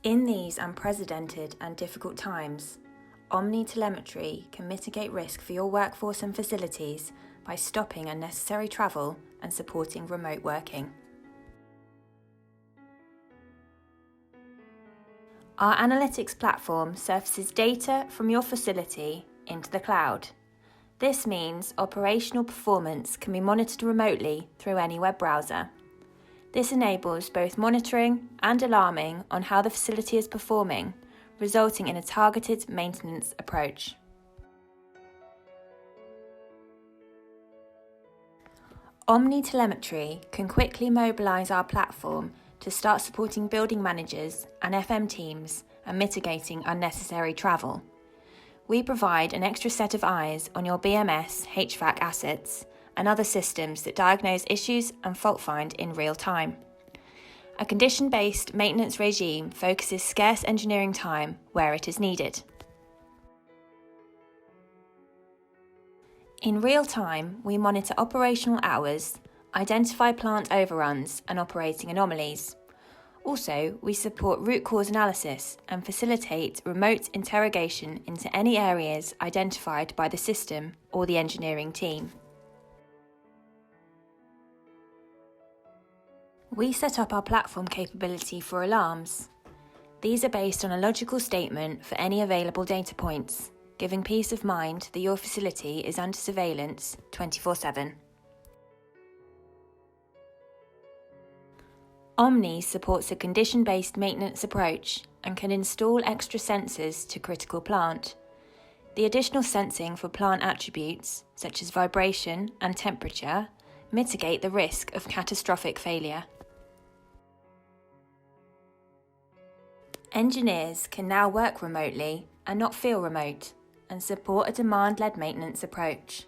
In these unprecedented and difficult times, Omni Telemetry can mitigate risk for your workforce and facilities by stopping unnecessary travel and supporting remote working. Our analytics platform surfaces data from your facility into the cloud. This means operational performance can be monitored remotely through any web browser. This enables both monitoring and alarming on how the facility is performing, resulting in a targeted maintenance approach. Omni Telemetry can quickly mobilise our platform to start supporting building managers and FM teams and mitigating unnecessary travel. We provide an extra set of eyes on your BMS HVAC assets and other systems that diagnose issues and fault find in real time. A condition-based maintenance regime focuses scarce engineering time where it is needed. In real time, we monitor operational hours, identify plant overruns and operating anomalies. Also, we support root cause analysis and facilitate remote interrogation into any areas identified by the system or the engineering team. We set up our platform capability for alarms. These are based on a logical statement for any available data points, giving peace of mind that your facility is under surveillance 24/7. Omni supports a condition-based maintenance approach and can install extra sensors to critical plant. The additional sensing for plant attributes, such as vibration and temperature, mitigate the risk of catastrophic failure. Engineers can now work remotely and not feel remote, and support a demand-led maintenance approach.